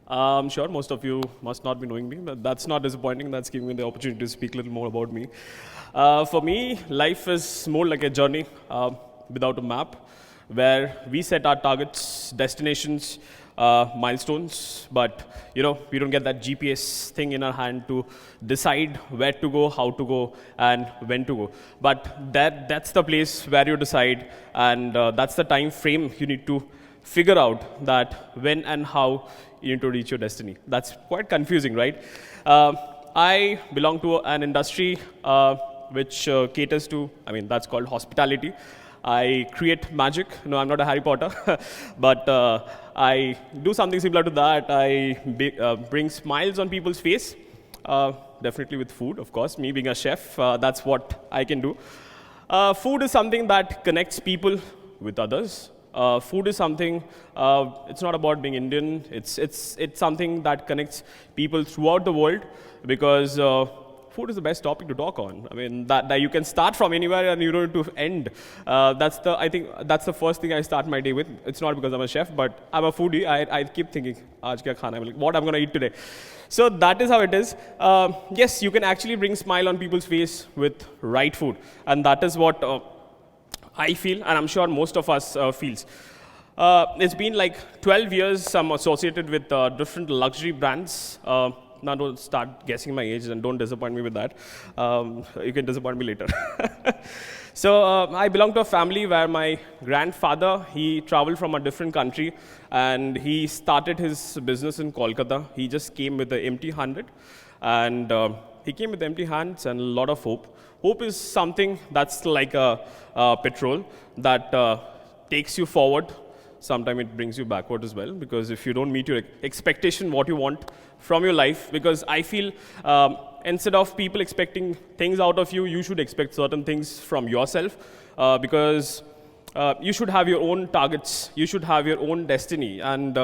I'm sure most of you must not be knowing me, but that's not disappointing. That's giving me the opportunity to speak a little more about me. For me, life is more like a journey without a map, where we set our targets, destinations, milestones, but we don't get that GPS thing in our hand to decide where to go, how to go, and when to go. But that's the place where you decide, and that's the time frame you need to figure out that when and how you need to reach your destiny. That's quite confusing, right? I belong to an industry which caters to, that's called hospitality. I create magic. No, I'm not a Harry Potter, but I do something similar to that. I bring smiles on people's face, definitely with food, of course. Me being a chef, that's what I can do. Food is something that connects people with others. Food is something, it's not about being Indian, it's something that connects people throughout the world, because food is the best topic to talk on. That you can start from anywhere and you don't need to end. I think that's the first thing I start my day with. It's not because I'm a chef, but I'm a foodie. I keep thinking, aaj kya khana hai? What I'm going to eat today. So that is how it is. Yes, you can actually bring smile on people's face with right food. And that is what I feel, and I'm sure most of us feels. It's been like 12 years I'm associated with different luxury brands. Now don't start guessing my age and don't disappoint me with that. You can disappoint me later. So I belong to a family where my grandfather, he traveled from a different country and he started his business in Kolkata. He just came with an empty handed, and he came with empty hands and a lot of hope. Hope is something that's like a petrol that takes you forward. Sometimes it brings you backward as well, because if you don't meet your expectation, what you want from your life, because I feel instead of people expecting things out of you, you should expect certain things from yourself, because you should have your own targets, you should have your own destiny and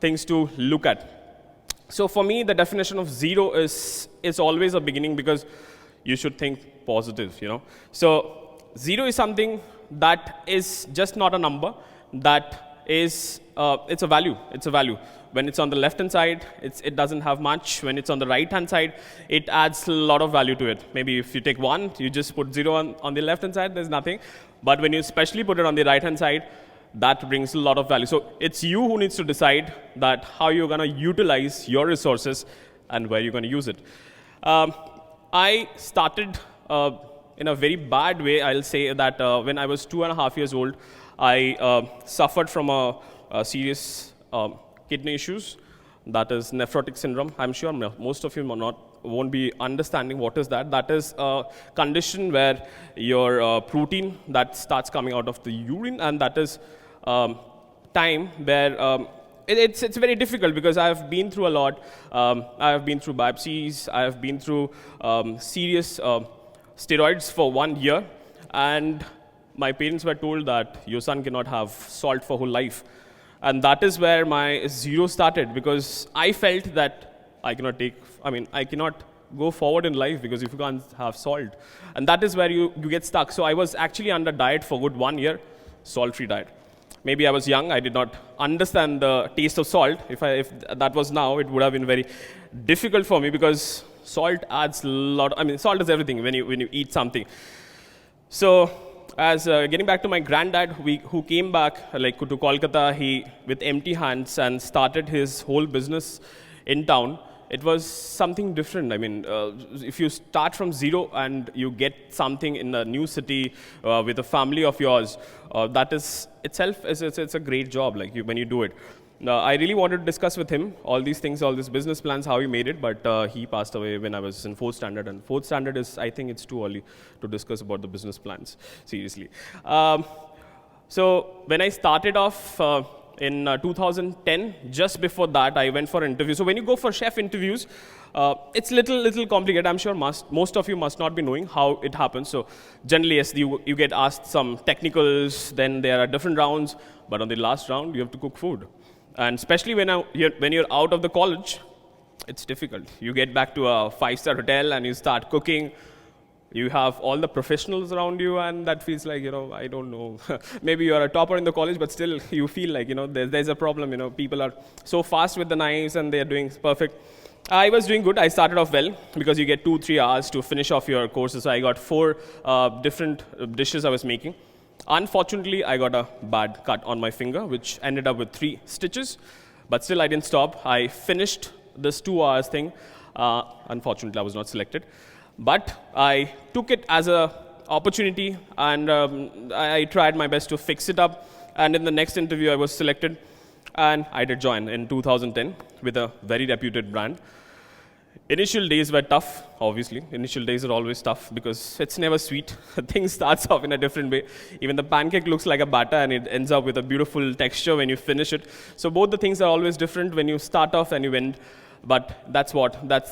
things to look at. So for me, the definition of zero is always a beginning, because you should think positive, So zero is something that is just not a number, that is, it's a value. It's a value. When it's on the left-hand side, it doesn't have much. When it's on the right-hand side, it adds a lot of value to it. Maybe if you take 1, you just put 0 on the left-hand side, there's nothing. But when you especially put it on the right-hand side, that brings a lot of value. So it's you who needs to decide that how you're going to utilize your resources and where you're going to use it. I started in a very bad way. I'll say that when I was 2.5 years old, I suffered from a serious kidney issues. That is nephrotic syndrome. I'm sure most of you won't be understanding what is that. That is a condition where your protein that starts coming out of the urine, and that is time where it's very difficult, because I have been through a lot. I have been through biopsies. I have been through serious steroids for 1 year, and my parents were told that your son cannot have salt for whole life. And that is where my zero started, because I felt that I cannot go forward in life, because if you can't have salt. And that is where you get stuck. So I was actually under diet for good 1 year, salt-free diet. Maybe I was young, I did not understand the taste of salt. If that was now, it would have been very difficult for me, because salt adds a lot. Salt is everything when you eat something. So, as getting back to my granddad, who came back to Kolkata, he with empty hands and started his whole business in town. It was something different. If you start from zero and you get something in a new city with a family of yours, that is itself it's a great job. When you do it. I really wanted to discuss with him all these things, all these business plans, how he made it, but he passed away when I was in 4th standard, and 4th standard is, I think it's too early to discuss about the business plans, seriously. So when I started off in 2010, just before that, I went for an interview. So when you go for chef interviews, it's little complicated. I'm sure most of you must not be knowing how it happens. So generally, yes, you get asked some technicals, then there are different rounds, but on the last round, you have to cook food. And especially when you're out of the college, it's difficult. You get back to a 5-star hotel and you start cooking. You have all the professionals around you, and that feels like, I don't know, maybe you're a topper in the college, but still you feel like, there's a problem. People are so fast with the knives and they're doing perfect. I was doing good. I started off well because you get 2-3 hours to finish off your courses. So I got 4 different dishes I was making. Unfortunately, I got a bad cut on my finger, which ended up with 3 stitches. But still, I didn't stop. I finished this 2 hours thing. Unfortunately, I was not selected. But I took it as an opportunity, and I tried my best to fix it up. And in the next interview, I was selected. And I did join in 2010 with a very reputed brand. Initial days were tough, obviously. Initial days are always tough because it's never sweet. Things starts off in a different way. Even the pancake looks like a batter and it ends up with a beautiful texture when you finish it. So both the things are always different when you start off and you end. But that's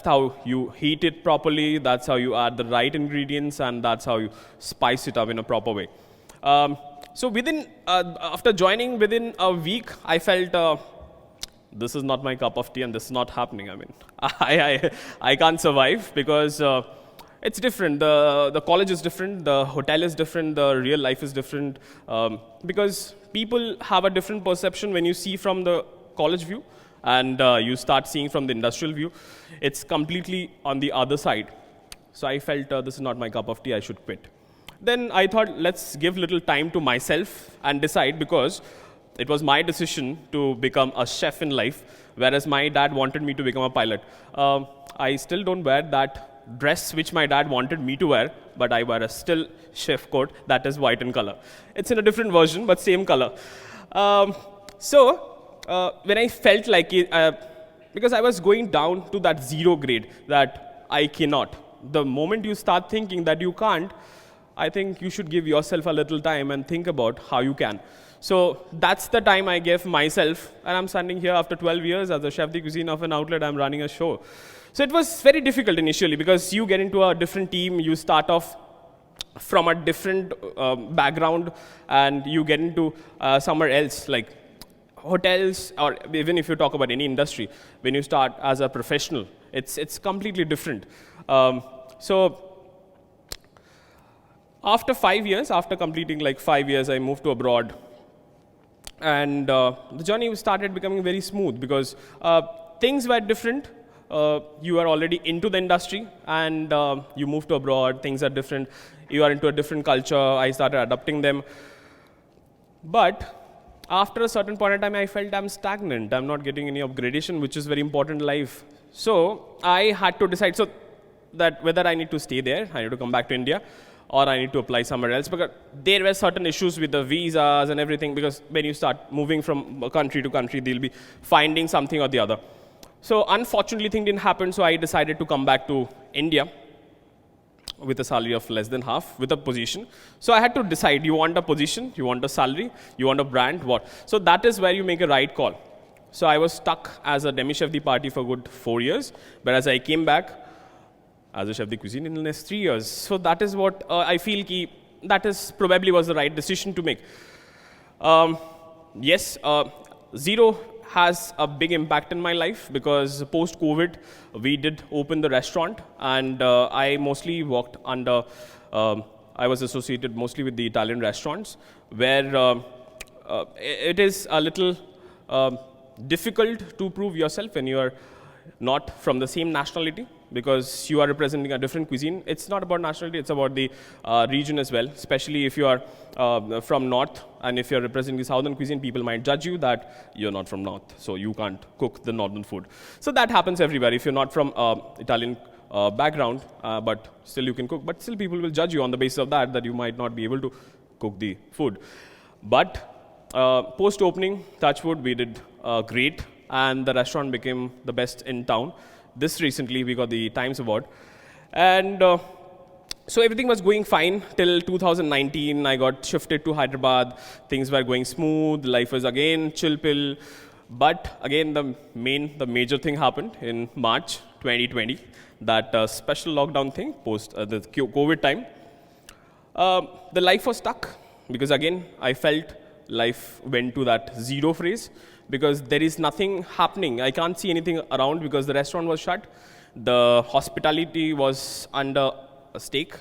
how you heat it properly, that's how you add the right ingredients, and that's how you spice it up in a proper way. So after joining within a week, I felt this is not my cup of tea and this is not happening. I mean, I can't survive because it's different. The college is different, the hotel is different, the real life is different. Because people have a different perception when you see from the college view and you start seeing from the industrial view. It's completely on the other side. So I felt this is not my cup of tea, I should quit. Then I thought, let's give little time to myself and decide, because it was my decision to become a chef in life, whereas my dad wanted me to become a pilot. I still don't wear that dress which my dad wanted me to wear, but I wear a still chef coat that is white in color. It's in a different version, but same color. When I felt like it, because I was going down to that 0 grade, that I cannot. The moment you start thinking that you can't, I think you should give yourself a little time and think about how you can. So that's the time I gave myself, and I'm standing here after 12 years as a chef de cuisine of an outlet. I'm running a show. So it was very difficult initially because you get into a different team, you start off from a different background, and you get into somewhere else, like hotels, or even if you talk about any industry, when you start as a professional, it's completely different. So after 5 years, after completing like 5 years, I moved to abroad. And the journey started becoming very smooth because things were different. You are already into the industry and you move to abroad, things are different. You are into a different culture. I started adopting them. But after a certain point in time, I felt I'm stagnant. I'm not getting any upgradation, which is very important in life. So I had to decide that whether I need to stay there, I need to come back to India, or I need to apply somewhere else, because there were certain issues with the visas and everything, because when you start moving from country to country, they'll be finding something or the other. So unfortunately, thing didn't happen, so I decided to come back to India with a salary of less than half, with a position. So I had to decide, you want a position, you want a salary, you want a brand, what? So that is where you make a right call. So I was stuck as a demi-chef de partie for good 4 years, but as I came back, as a chef de cuisine in the next 3 years. So that is what I feel that is probably was the right decision to make. Yes, 0 has a big impact in my life because post-COVID, we did open the restaurant, and I mostly worked under, I was associated mostly with the Italian restaurants, where it is a little difficult to prove yourself when you are not from the same nationality, because you are representing a different cuisine. It's not about nationality, it's about the region as well, especially if you are from North, and if you're representing the Southern cuisine, people might judge you that you're not from North, so you can't cook the Northern food. So that happens everywhere. If you're not from Italian background, but still you can cook, but still people will judge you on the basis of that you might not be able to cook the food. But post-opening, touch wood, we did great, and the restaurant became the best in town. This recently, we got the Times Award. And so everything was going fine till 2019. I got shifted to Hyderabad. Things were going smooth. Life was again chill pill. But again, the major thing happened in March 2020, that special lockdown thing post the COVID time. The life was stuck because again, I felt life went to that 0 phase, because there is nothing happening. I can't see anything around because the restaurant was shut. The hospitality was under a stake.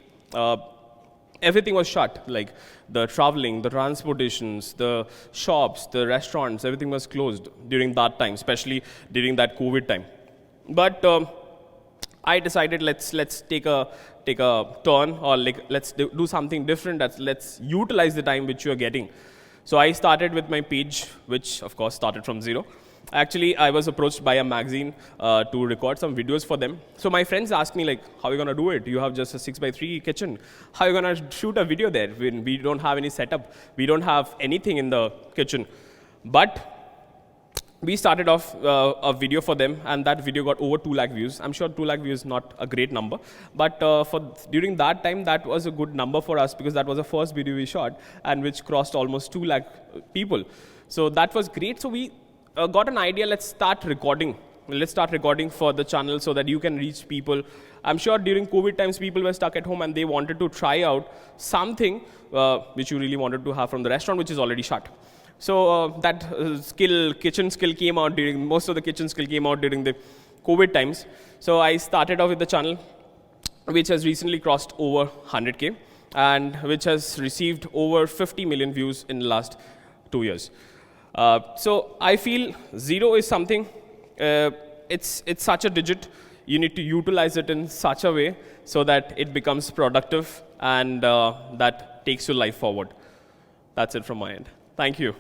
everything was shut. Like the traveling, the transportations, the shops, the restaurants, everything was closed during that time, especially during that COVID time. But I decided let's take a turn, or like let's do something different. Let's utilize the time which you are getting. So I started with my page, which of course started from zero. Actually, I was approached by a magazine to record some videos for them. So my friends asked me like, how are you gonna do it? You have just a 6x3 kitchen. How are you gonna shoot a video there when we don't have any setup? We don't have anything in the kitchen. But we started off a video for them, and that video got over 2 lakh views. I'm sure 2 lakh views is not a great number, but during that time, that was a good number for us, because that was the first video we shot, and which crossed almost 2 lakh people. So that was great. So we got an idea, let's start recording. Let's start recording for the channel so that you can reach people. I'm sure during COVID times, people were stuck at home and they wanted to try out something which you really wanted to have from the restaurant, which is already shut. So that kitchen skill came out during, most of the kitchen skill came out during the COVID times. So I started off with the channel, which has recently crossed over 100K, and which has received over 50 million views in the last 2 years. So I feel zero is something, it's such a digit, you need to utilize it in such a way so that it becomes productive and that takes your life forward. That's it from my end. Thank you.